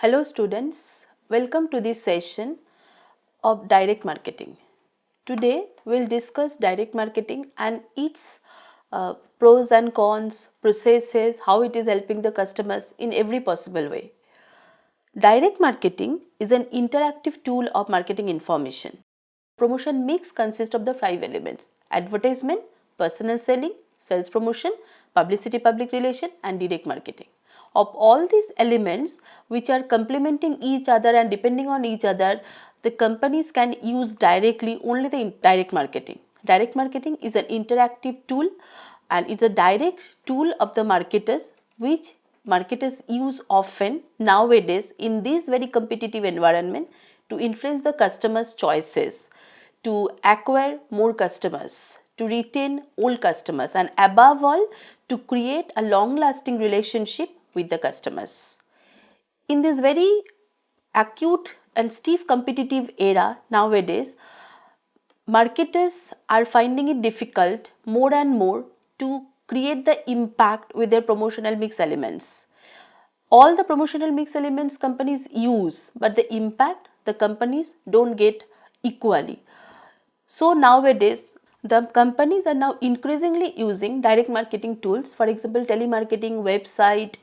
Hello students, welcome to this session of direct marketing. Today we'll discuss direct marketing and its pros and cons, processes, how it is helping the customers in every possible way. Direct marketing is an interactive tool of marketing information. Promotion mix consists of the 5 elements: advertisement, personal selling, sales promotion, publicity, public relation, and direct marketing. Of all these elements which are complementing each other and depending on each other, the companies can use directly only the direct marketing. Direct marketing is an interactive tool and it's a direct tool of the marketers which marketers use often nowadays in this very competitive environment to influence the customers' choices, to acquire more customers, to retain old customers, and above all, to create a long lasting relationship with the customers. In this very acute and stiff competitive era nowadays, marketers are finding it difficult more and more to create the impact with their promotional mix elements. All the promotional mix elements companies use, but the impact the companies don't get equally. So nowadays, the companies are now increasingly using direct marketing tools, for example, telemarketing, website,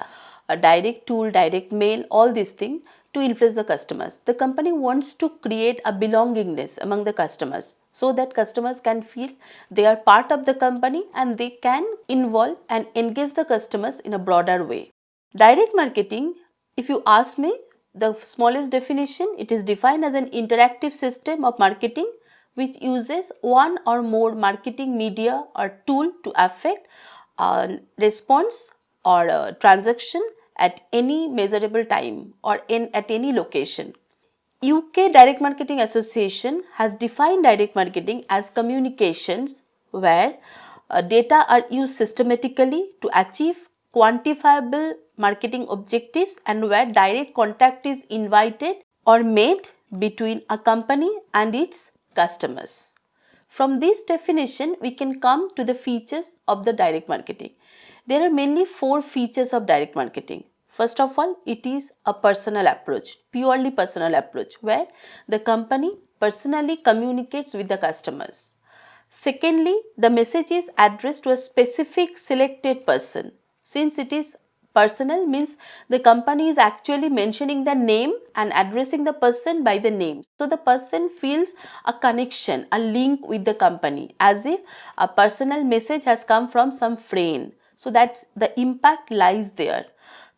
a direct tool, direct mail, all these things to influence the customers. The company wants to create a belongingness among the customers so that customers can feel they are part of the company and they can involve and engage the customers in a broader way. Direct marketing, if you ask me, the smallest definition, it is defined as an interactive system of marketing which uses one or more marketing media or tool to affect a response or a transaction at any measurable time or at any location. UK Direct Marketing Association has defined direct marketing as communications where data are used systematically to achieve quantifiable marketing objectives and where direct contact is invited or made between a company and its customers. From this definition, we can come to the features of the direct marketing. There are mainly 4 features of direct marketing. First of all, it is a personal approach, purely personal approach, where the company personally communicates with the customers. Secondly, the message is addressed to a specific selected person. Since it is personal, means the company is actually mentioning the name and addressing the person by the name. So the person feels a connection, a link with the company, as if a personal message has come from some friend. So that's the impact lies there.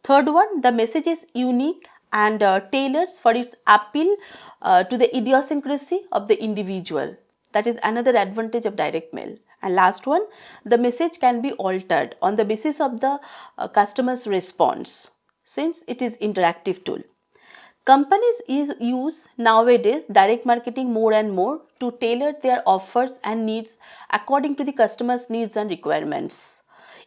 Third one, the message is unique and tailored for its appeal to the idiosyncrasy of the individual. That is another advantage of direct mail. And last one, the message can be altered on the basis of the customer's response since it is interactive tool. Companies use nowadays direct marketing more and more to tailor their offers and needs according to the customer's needs and requirements.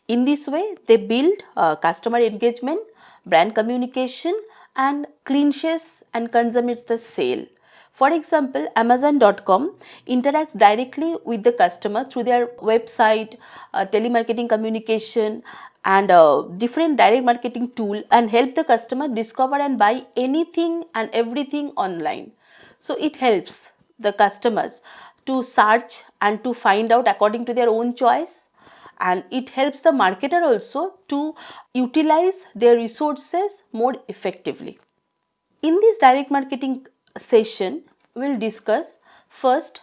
In this way, they build customer engagement, brand communication, and clinches and consummates the sale. For example, Amazon.com interacts directly with the customer through their website, telemarketing communication, and different direct marketing tool and help the customer discover and buy anything and everything online. So it helps the customers to search and to find out according to their own choice, and it helps the marketer also to utilize their resources more effectively. In this direct marketing session, we'll discuss first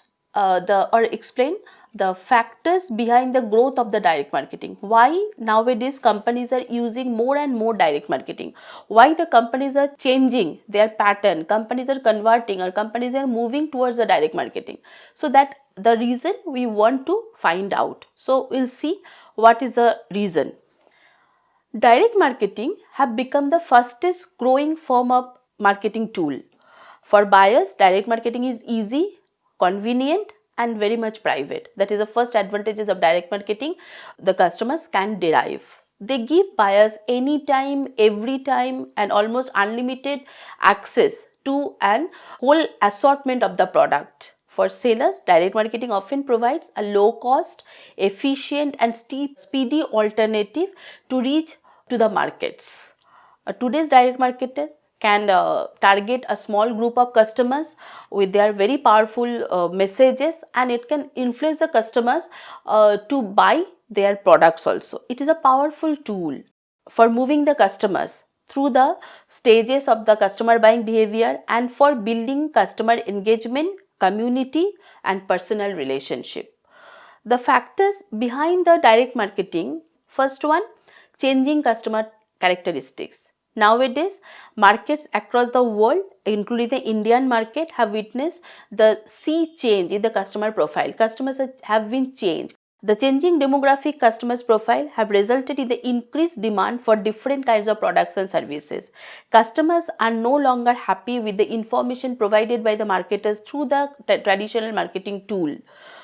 explain the factors behind the growth of the direct marketing. Why nowadays companies are using more and more direct marketing? Why the companies are changing their pattern? Companies are converting or companies are moving towards the direct marketing. So that the reason we want to find out. So we'll see what is the reason. Direct marketing have become the fastest growing form of marketing tool. For buyers, direct marketing is easy, convenient, and very much private. That is the first advantages of direct marketing the customers can derive. They give buyers anytime, every time, and almost unlimited access to an whole assortment of the product. For sellers, direct marketing often provides a low cost, efficient, and speedy alternative to reach to the markets. Today's direct marketer can target a small group of customers with their very powerful messages, and it can influence the customers to buy their products also. It is a powerful tool for moving the customers through the stages of the customer buying behavior and for building customer engagement, community and personal relationship. The factors behind the direct marketing: first one, changing customer characteristics. Nowadays, markets across the world, including the Indian market, have witnessed the sea change in the customer profile. Customers have been changed. The changing demographic customers profile have resulted in the increased demand for different kinds of products and services. Customers are no longer happy with the information provided by the marketers through the traditional marketing tool.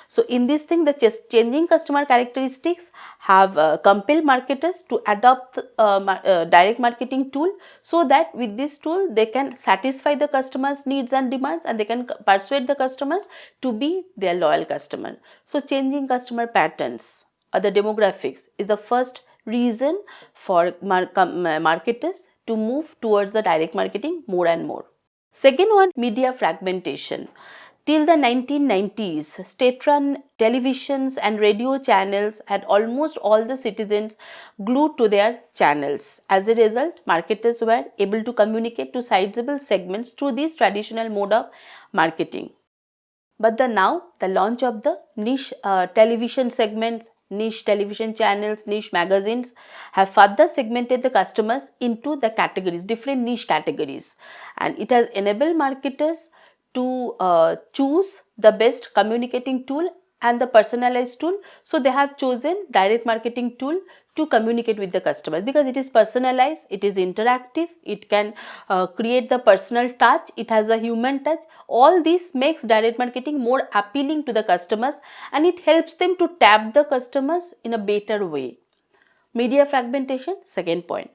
So in this thing, the changing customer characteristics have compelled marketers to adopt direct marketing tool, so that with this tool they can satisfy the customers' needs and demands, and they can persuade the customers to be their loyal customer. So changing customer patterns or the demographics is the first reason for marketers to move towards the direct marketing more and more. Second one, media fragmentation. Till the 1990s, state-run televisions and radio channels had almost all the citizens glued to their channels. As a result, marketers were able to communicate to sizable segments through this traditional mode of marketing. But the launch of the niche television segments, niche television channels, niche magazines have further segmented the customers into the categories, different niche categories, and it has enabled marketers to choose the best communicating tool and the personalized tool. So they have chosen direct marketing tool to communicate with the customers, because it is personalized, it is interactive, it can create the personal touch, it has a human touch. All this makes direct marketing more appealing to the customers, and it helps them to tap the customers in a better way. Media fragmentation, second point.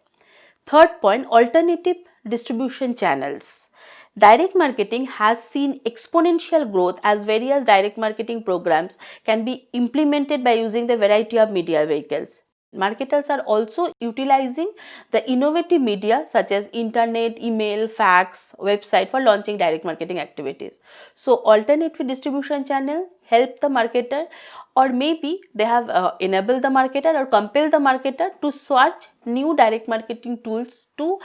Third point, alternative distribution channels. Direct marketing has seen exponential growth as various direct marketing programs can be implemented by using the variety of media vehicles. Marketers are also utilizing the innovative media such as internet, email, fax, website for launching direct marketing activities. So alternative distribution channel help the marketer, or maybe they have enabled the marketer or compelled the marketer to search new direct marketing tools to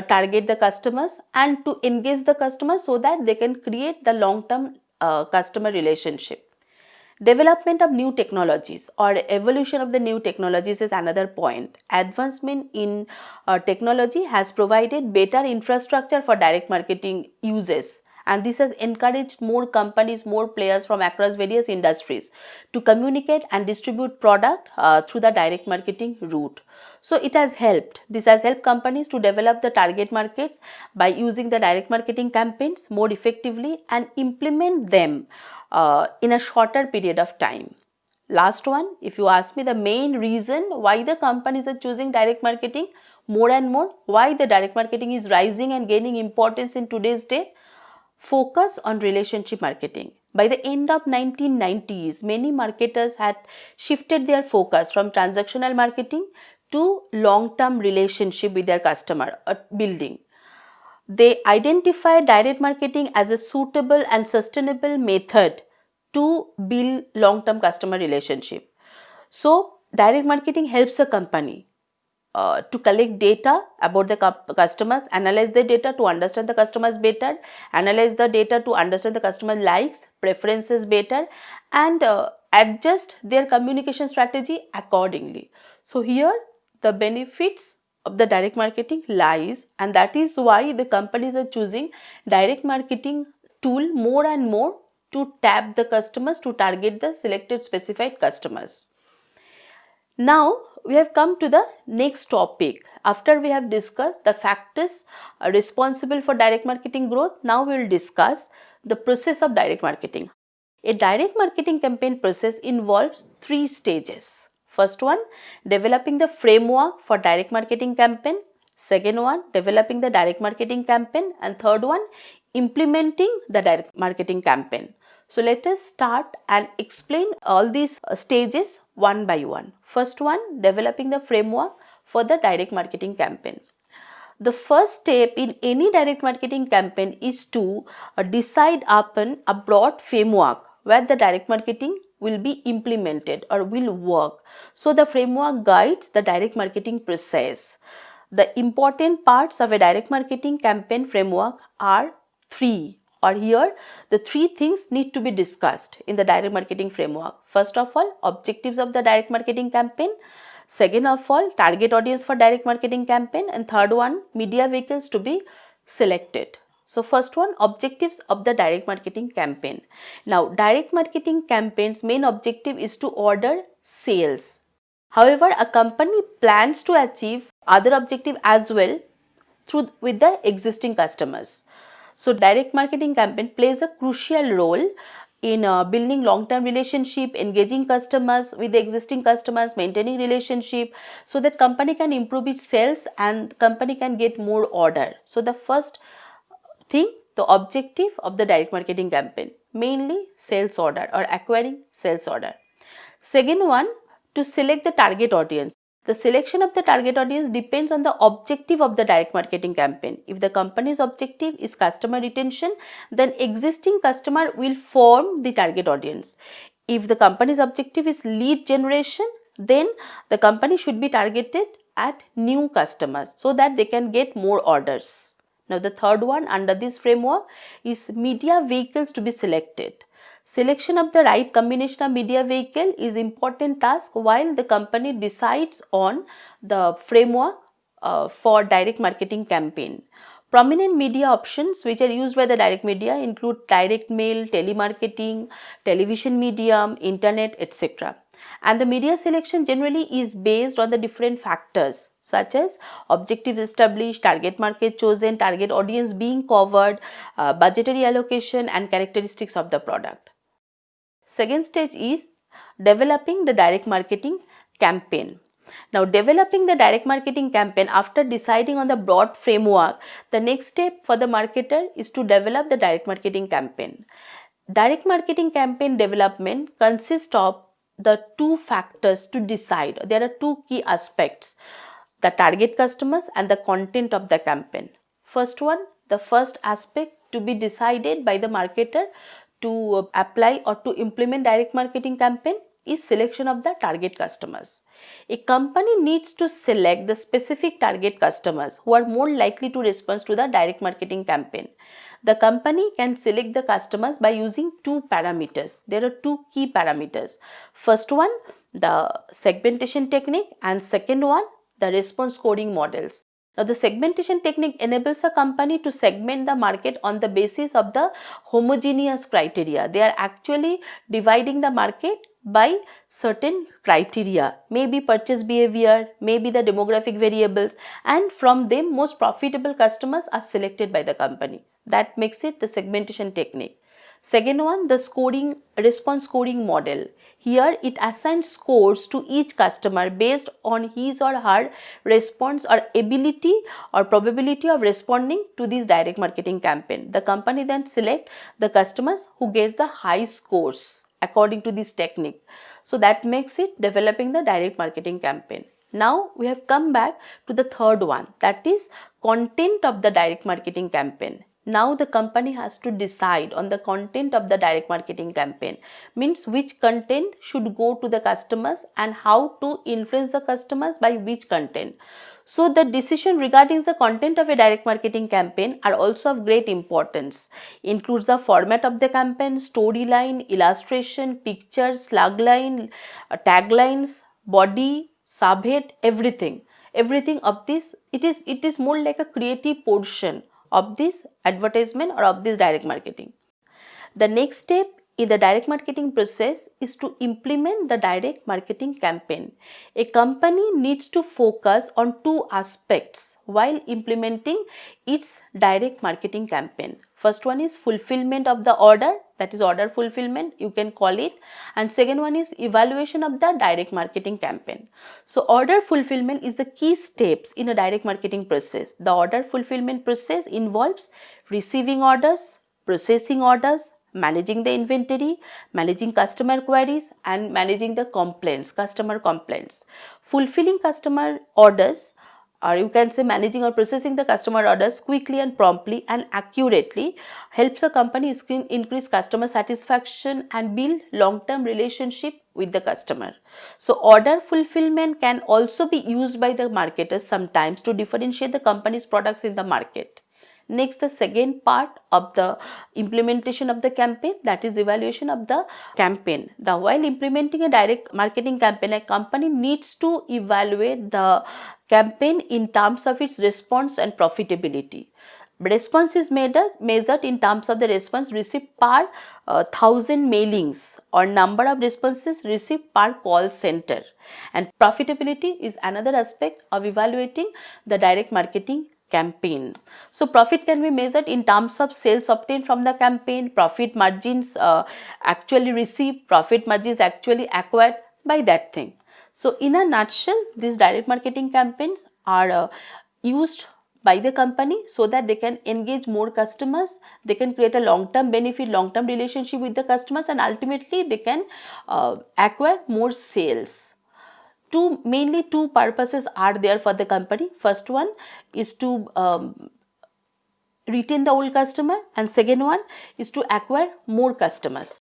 target the customers and to engage the customers, so that they can create the long-term customer relationship. Development of new technologies or evolution of the new technologies is another point. Advancement in technology has provided better infrastructure for direct marketing uses, and this has encouraged more companies, more players from across various industries to communicate and distribute product through the direct marketing route. So this has helped companies to develop the target markets by using the direct marketing campaigns more effectively and implement them in a shorter period of time. Last one, if you ask me the main reason why the companies are choosing direct marketing more and more, why the direct marketing is rising and gaining importance in today's day: focus on relationship marketing. By the end of 1990s, many marketers had shifted their focus from transactional marketing to long-term relationship with their customer building. They identify direct marketing as a suitable and sustainable method to build long-term customer relationship. So direct marketing helps a company to collect data about the customers, analyze the data to understand the customers better, analyze the data to understand the customer likes, preferences better, and adjust their communication strategy accordingly. So here the benefits of the direct marketing lies, and that is why the companies are choosing direct marketing tool more and more to tap the customers, to target the selected specified customers. Now we have come to the next topic. After we have discussed the factors responsible for direct marketing growth, now we will discuss the process of direct marketing. A direct marketing campaign process involves 3 stages. First one, developing the framework for direct marketing campaign. Second one, developing the direct marketing campaign. And third one, implementing the direct marketing campaign. So let us start and explain all these stages one by one. First one, developing the framework for the direct marketing campaign. The first step in any direct marketing campaign is to decide upon a broad framework where the direct marketing will be implemented or will work. So the framework guides the direct marketing process. The important parts of a direct marketing campaign framework are three, or here the three things need to be discussed in the direct marketing framework. First of all, objectives of the direct marketing campaign. Second of all, target audience for direct marketing campaign, and third one, media vehicles to be selected. So first one, objectives of the direct marketing campaign. Now direct marketing campaign's main objective is to order sales. However, a company plans to achieve other objective as well with the existing customers. So direct marketing campaign plays a crucial role in building long-term relationship, engaging customers with the existing customers, maintaining relationship, so that company can improve its sales and company can get more order. So the first thing, the objective of the direct marketing campaign, mainly sales order or acquiring sales order. Second one, to select the target audience. The selection of the target audience depends on the objective of the direct marketing campaign. If the company's objective is customer retention, then existing customer will form the target audience. If the company's objective is lead generation, then the company should be targeted at new customers so that they can get more orders. Now the third one under this framework is media vehicles to be selected. Selection of the right combination of media vehicle is important task while the company decides on the framework for direct marketing campaign. Prominent media options which are used by the direct media include direct mail, telemarketing, television medium, internet, etc. And the media selection generally is based on the different factors such as objectives established, target market chosen, target audience being covered, budgetary allocation and characteristics of the product. Second stage is developing the direct marketing campaign. Now developing the direct marketing campaign after deciding on the broad framework, the next step for the marketer is to develop the direct marketing campaign. Direct marketing campaign development consists of the two factors to decide. There are two key aspects: the target customers and the content of the campaign. First one, the first aspect to be decided by the marketer to apply or to implement direct marketing campaign is selection of the target customers. A company needs to select the specific target customers who are more likely to respond to the direct marketing campaign. The company can select the customers by using two parameters. There are two key parameters. First one, the segmentation technique, and second one, the response scoring models. Now, the segmentation technique enables a company to segment the market on the basis of the homogeneous criteria. They are actually dividing the market by certain criteria, maybe purchase behavior, maybe the demographic variables, and from them most profitable customers are selected by the company. That makes it the segmentation technique. Second one, the response scoring model. Here it assigns scores to each customer based on his or her response or ability or probability of responding to this direct marketing campaign. The company then select the customers who gets the high scores according to this technique. So that makes it developing the direct marketing campaign. Now we have come back to the third one, that is content of the direct marketing campaign. Now the company has to decide on the content of the direct marketing campaign, means which content should go to the customers and how to influence the customers by which content. So the decision regarding the content of a direct marketing campaign are also of great importance. Includes the format of the campaign, storyline, illustration, pictures, slagline, taglines, body, subhead, everything. Everything of this, it is more like a creative portion of this advertisement or of this direct marketing. The next step in the direct marketing process is to implement the direct marketing campaign. A company needs to focus on two aspects while implementing its direct marketing campaign. First one is fulfillment of the order, that is order fulfillment, you can call it, and second one is evaluation of the direct marketing campaign. So order fulfillment is the key steps in a direct marketing process. The order fulfillment process involves receiving orders, processing orders, managing the inventory, managing customer queries, and managing the complaints, customer complaints. Fulfilling customer orders or you can say managing or processing the customer orders quickly and promptly and accurately helps a company increase customer satisfaction and build long-term relationship with the customer. So order fulfillment can also be used by the marketers sometimes to differentiate the company's products in the market. Next, the second part of the implementation of the campaign, that is evaluation of the campaign. While implementing a direct marketing campaign, a company needs to evaluate the campaign in terms of its response and profitability. Response is measured in terms of the response received per 1000 mailings or number of responses received per call center. And profitability is another aspect of evaluating the direct marketing campaign. So profit can be measured in terms of sales obtained from the campaign, profit margins actually received, profit margins actually acquired by that thing. So in a nutshell, these direct marketing campaigns are used by the company so that they can engage more customers, they can create a long-term benefit, long-term relationship with the customers, and ultimately they can acquire more sales. Mainly two purposes are there for the company. First one is to retain the old customer, and second one is to acquire more customers.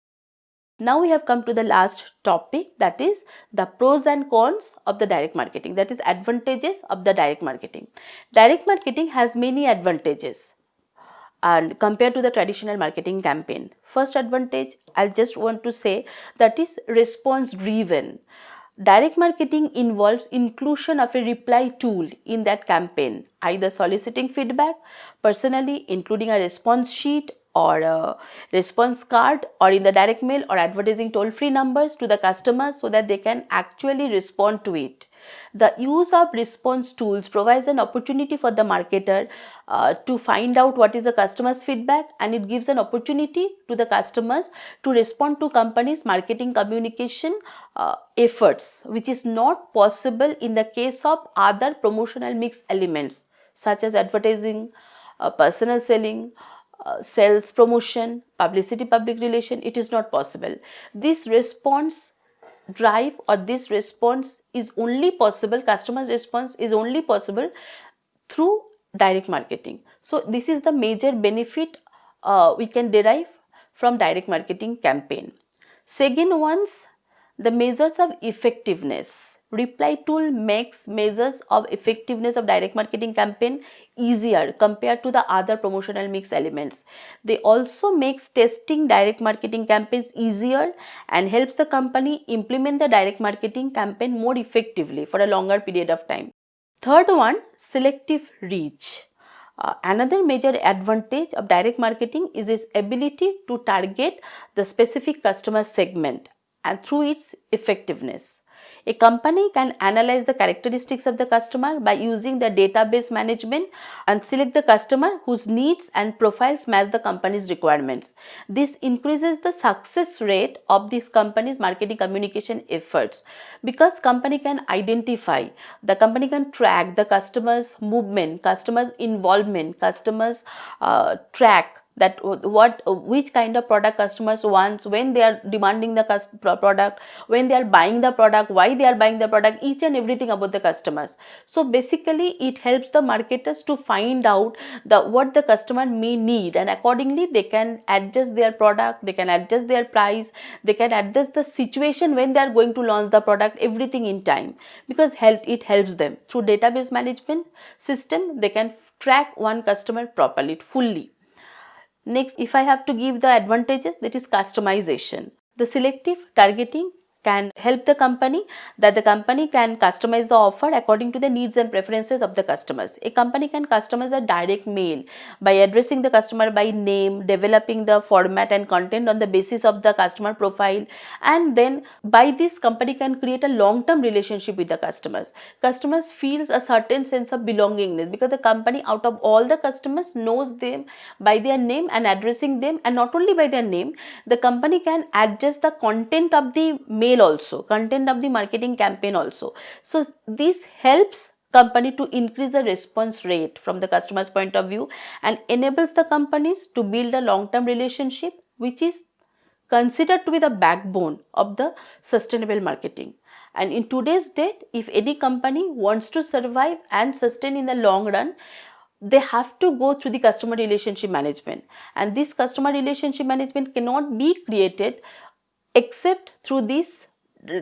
Now we have come to the last topic, that is the pros and cons of the direct marketing, that is advantages of the direct marketing. Direct marketing has many advantages and compared to the traditional marketing campaign. First advantage I just want to say, that is response driven. Direct marketing involves inclusion of a reply tool in that campaign, either soliciting feedback personally, including a response sheet or a response card, or in the direct mail, or advertising toll-free numbers to the customers so that they can actually respond to it. The use of response tools provides an opportunity for the marketer to find out what is the customer's feedback, and it gives an opportunity to the customers to respond to companies' marketing communication efforts, which is not possible in the case of other promotional mix elements such as advertising, personal selling, sales promotion, publicity, public relation. It is not possible. This response drive or this response is only possible, customer's response is only possible through direct marketing. So this is the major benefit we can derive from direct marketing campaign. Second one's the measures of effectiveness. Reply tool makes measures of effectiveness of direct marketing campaign easier compared to the other promotional mix elements. They also makes testing direct marketing campaigns easier and helps the company implement the direct marketing campaign more effectively for a longer period of time. Third one, selective reach. Another major advantage of direct marketing is its ability to target the specific customer segment and through its effectiveness. A company can analyze the characteristics of the customer by using the database management and select the customer whose needs and profiles match the company's requirements. This increases the success rate of this company's marketing communication efforts because company can identify, the company can track the customer's movement, customer's involvement, customer's track that which kind of product customers wants, when they are demanding the product, when they are buying the product, why they are buying the product, each and everything about the customers. So basically it helps the marketers to find out what the customer may need, and accordingly they can adjust their product, they can adjust their price, they can adjust the situation when they are going to launch the product, everything in time, because it helps them through database management system. They can track one customer properly, fully. Next, if I have to give the advantages, that is customization. The selective targeting can help the company, that the company can customize the offer according to the needs and preferences of the customers. A company can customize a direct mail by addressing the customer by name, developing the format and content on the basis of the customer profile, and then by this company can create a long-term relationship with the customers. Customers feels a certain sense of belongingness because the company out of all the customers knows them by their name and addressing them, and not only by their name, the company can adjust the content of the mail also, content of the marketing campaign also. So this helps company to increase the response rate from the customer's point of view and enables the companies to build a long-term relationship, which is considered to be the backbone of the sustainable marketing. And in today's date, if any company wants to survive and sustain in the long run, they have to go through the customer relationship management, and this customer relationship management cannot be created except through this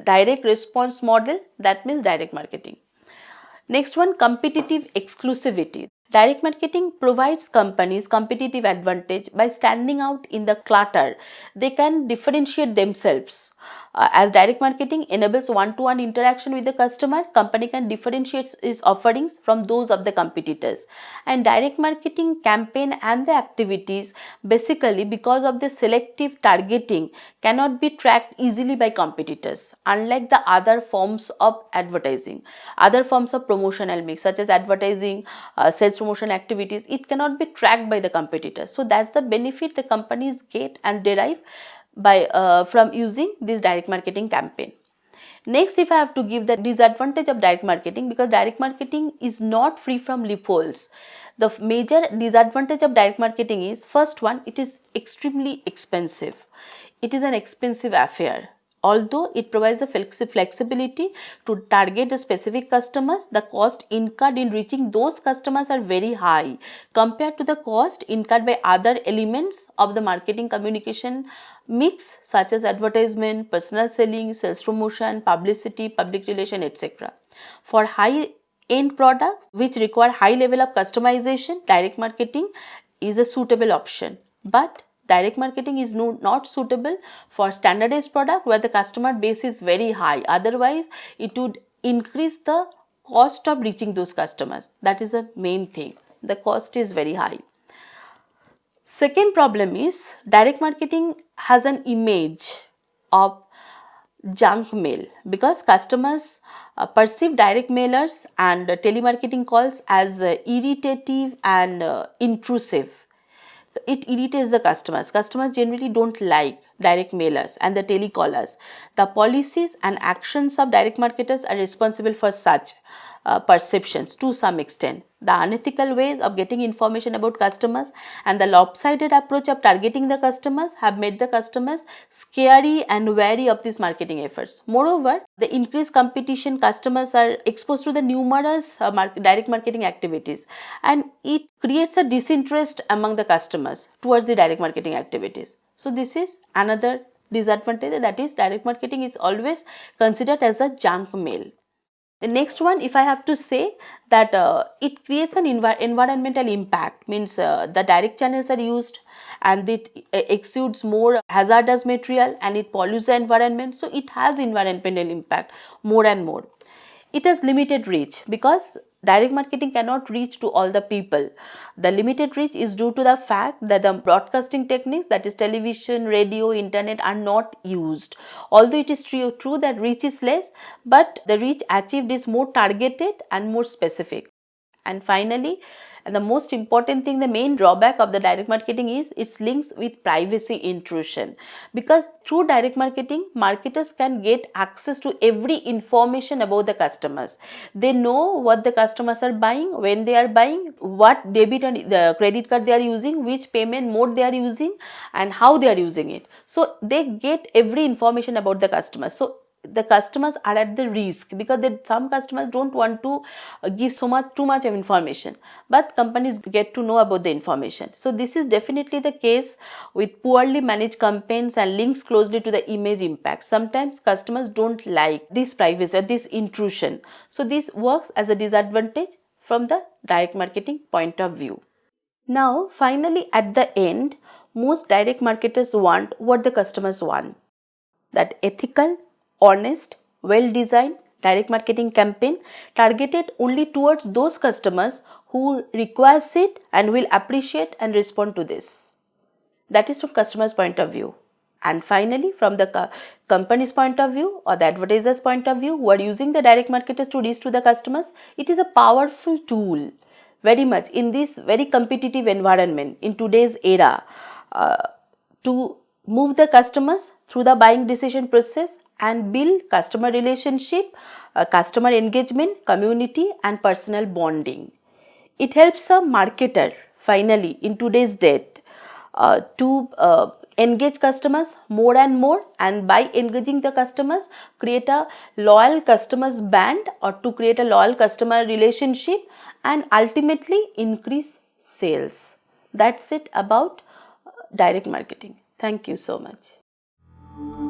direct response model, that means direct marketing. Next one, competitive exclusivity. Direct marketing provides companies competitive advantage by standing out in the clutter. They can differentiate themselves. As direct marketing enables one-to-one interaction with the customer, company can differentiate its offerings from those of the competitors. And direct marketing campaign and the activities, basically because of the selective targeting, cannot be tracked easily by competitors, unlike the other forms of advertising. Other forms of promotional mix such as advertising, sales promotion activities, it cannot be tracked by the competitors. So that's the benefit the companies get and derive by from using this direct marketing campaign. Next, if I have to give the disadvantage of direct marketing, because direct marketing is not free from loopholes. The major disadvantage of direct marketing is, first one, it is extremely expensive. It is an expensive affair. Although it provides the flexibility to target the specific customers, the cost incurred in reaching those customers are very high compared to the cost incurred by other elements of the marketing communication mix, such as advertisement, personal selling, sales promotion, publicity, public relation, etc. For high end products which require high level of customization, direct marketing is a suitable option. But direct marketing is not suitable for standardized product where the customer base is very high. Otherwise, it would increase the cost of reaching those customers. That is the main thing. The cost is very high. Second problem is direct marketing has an image of junk mail, because customers perceive direct mailers and telemarketing calls as irritative and intrusive. It irritates the customers. Customers generally don't like direct mailers and the telecallers. The policies and actions of direct marketers are responsible for such perceptions to some extent. The unethical ways of getting information about customers and the lopsided approach of targeting the customers have made the customers scary and wary of these marketing efforts. Moreover, the increased competition, customers are exposed to the numerous direct marketing activities, and it creates a disinterest among the customers towards the direct marketing activities. So this is another disadvantage, that is direct marketing is always considered as a junk mail. The next one, if I have to say, that it creates an environmental impact, means the direct channels are used and it exudes more hazardous material and it pollutes the environment. So it has environmental impact more and more. It has limited reach because direct marketing cannot reach to all the people. The limited reach is due to the fact that the broadcasting techniques, that is television, radio, internet, are not used. Although it is true that reach is less, but the reach achieved is more targeted and more specific. And finally, and the most important thing, the main drawback of the direct marketing is its links with privacy intrusion. Because through direct marketing, marketers can get access to every information about the customers. They know what the customers are buying, when they are buying, what debit and credit card they are using, which payment mode they are using, and how they are using it. So they get every information about the customers. So the customers are at the risk, because some customers don't want to give too much of information, but companies get to know about the information. So this is definitely the case with poorly managed campaigns and links closely to the image impact. Sometimes customers don't like this privacy or this intrusion, so this works as a disadvantage from the direct marketing point of view. Now finally, at the end, most direct marketers want what the customers want, that ethical, honest, well-designed direct marketing campaign targeted only towards those customers who requires it and will appreciate and respond to this. That is from customer's point of view. And finally, from the company's point of view or the advertiser's point of view who are using the direct marketers to reach to the customers, it is a powerful tool very much in this very competitive environment in today's era to move the customers through the buying decision process and build customer relationship, customer engagement, community and personal bonding. It helps a marketer finally in today's date to engage customers more and more, and by engaging the customers create a loyal customers band, or to create a loyal customer relationship and ultimately increase sales. That's it about direct marketing. Thank you so much.